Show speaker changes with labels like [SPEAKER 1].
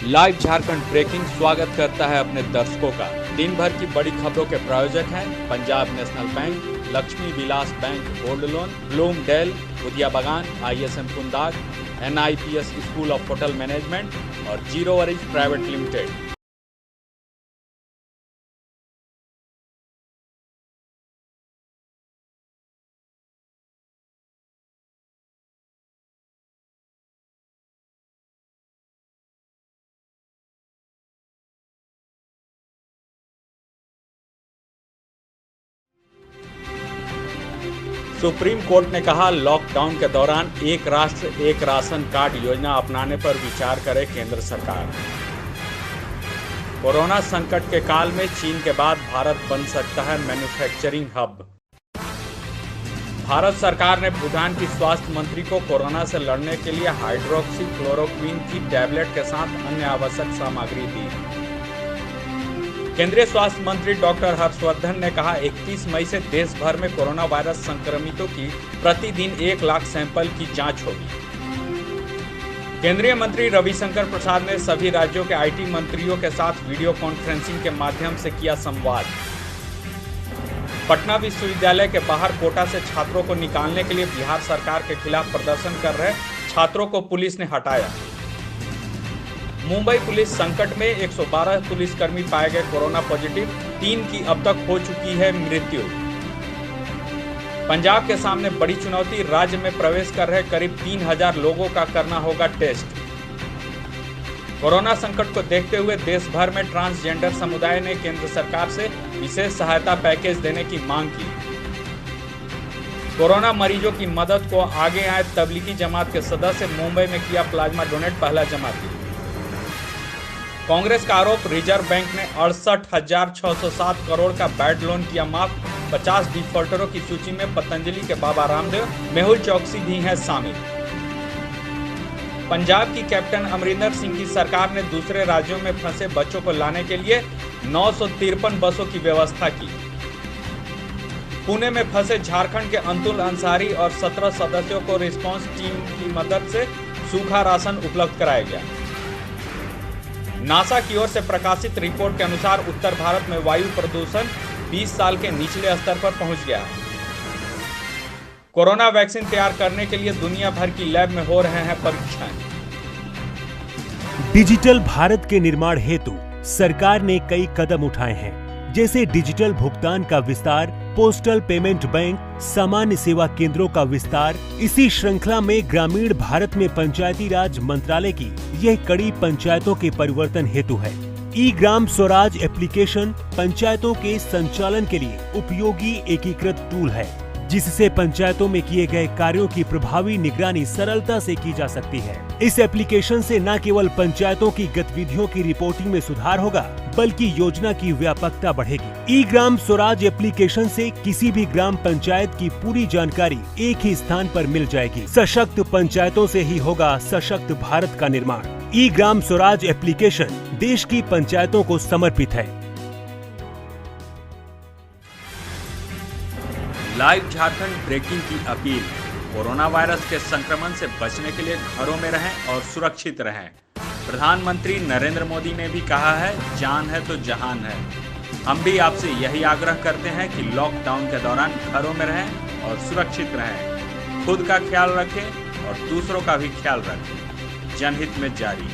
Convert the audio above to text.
[SPEAKER 1] Live Jharkhand breaking स्वागत करता है अपने दर्शकों का। दिन भर की बड़ी खबरों के प्रायोजक हैं Punjab national bank, Lakshmi Vilas bank gold loan, Bloomdale, Udiya Bagan, ISM कुंदाग, NIPS school of hotel management और zero worries private limited. Supreme court ने कहा, लॉकडाउन के दौरान एक राष्ट्र एक राशन कार्ड योजना अपनाने पर विचार करे केंद्र सरकार। कोरोना संकट के काल में चीन के बाद भारत बन सकता है मैन्युफैक्चरिंग हब। भारत सरकार ने भूटान की स्वास्थ्य मंत्री को कोरोना से लड़ने के लिए हाइड्रोक्सी क्लोरोक्विन की टैबलेट के साथ अन्य आवश्यक सामग्री दी। केंद्रीय स्वास्थ्य मंत्री डॉक्टर हर्षवर्धन ने कहा, 31 मई से देश भर में कोरोना वायरस संक्रमितों की प्रतिदिन 1 लाख सैंपल की जांच होगी। केंद्रीय मंत्री रविशंकर प्रसाद ने सभी राज्यों के IT मंत्रियों के साथ वीडियो कॉन्फ्रेंसिंग के माध्यम से किया संवाद। पटना विश्वविद्यालय के बाहर कोटा से छात्रों को निकालने के लिए बिहार सरकार के खिलाफ प्रदर्शन कर रहे छात्रों को पुलिस ने हटाया। मुंबई पुलिस संकट में 112 पुलिसकर्मी पाए गए कोरोना पॉजिटिव, 3 की अब तक हो चुकी है मृत्यु। पंजाब के सामने बड़ी चुनौती, राज्य में प्रवेश कर रहे करीब 3000 लोगों का करना होगा टेस्ट। कोरोना संकट को देखते हुए देश भर में ट्रांसजेंडर समुदाय ने केंद्र सरकार से विशेष सहायता पैकेज देने की मांग की। कोरोना मरीजों की मदद को आगे आए तबलीगी जमात के सदस्य, मुंबई में किया प्लाज्मा डोनेट पहला जमाती। कांग्रेस का आरोप, रिजर्व बैंक ने 68,607 करोड़ का बैड लोन किया माफ। 50 डिफॉल्टरों की सूची में पतंजलि के बाबा रामदेव, मेहुल चौकसी भी हैं शामिल। पंजाब की कैप्टन अमरिंदर सिंह की सरकार ने दूसरे राज्यों में फंसे बच्चों को लाने के लिए 953 बसों की व्यवस्था की। पुणे में फंसे झारखंड के अंतुल अंसारी और 17 सदस्यों को रिस्पांस टीम की मदद से सूखा राशन उपलब्ध कराया गया। नासा की ओर से प्रकाशित रिपोर्ट के अनुसार उत्तर भारत में वायु प्रदूषण 20 साल के निचले स्तर पर पहुंच गया है। कोरोना वैक्सीन तैयार करने के लिए दुनिया भर की लैब में हो रहे हैं परीक्षण।
[SPEAKER 2] डिजिटल भारत के निर्माण हेतु सरकार ने कई कदम उठाए हैं, जैसे डिजिटल भुगतान का विस्तार, पोस्टल पेमेंट बैंक, सामान्य सेवा केंद्रों का विस्तार। इसी श्रृंखला में ग्रामीण भारत में पंचायती राज मंत्रालय की यह कड़ी पंचायतों के परिवर्तन हेतु है। ई-ग्राम स्वराज एप्लीकेशन पंचायतों के संचालन के लिए उपयोगी एकीकृत टूल है, जिससे पंचायतों में किए गए कार्यों की प्रभावी निगरानी सरलता से की जा सकती है। इस एप्लीकेशन से न केवल पंचायतों की गतिविधियों की रिपोर्टिंग में सुधार होगा, बल्कि योजना की व्यापकता बढ़ेगी। ई-ग्राम स्वराज एप्लीकेशन से किसी भी ग्राम पंचायत की पूरी जानकारी एक ही स्थान पर मिल जाएगी। सशक्त पंचायतों से ही होगा सशक्त भारत का निर्माण। ई-ग्राम स्वराज एप्लीकेशन देश की पंचायतों को समर्पित है।
[SPEAKER 1] लाइव झारखंड ब्रेकिंग की अपील, कोरोना वायरस के संक्रमण से बचने के लिए घरों में रहें और सुरक्षित रहें। प्रधानमंत्री नरेंद्र मोदी ने भी कहा है, जान है तो जहान है। हम भी आपसे यही आग्रह करते हैं कि लॉकडाउन के दौरान घरों में रहें और सुरक्षित रहें। खुद का ख्याल रखें और दूसरों का भी ख्याल रखें। जनहित में जारी।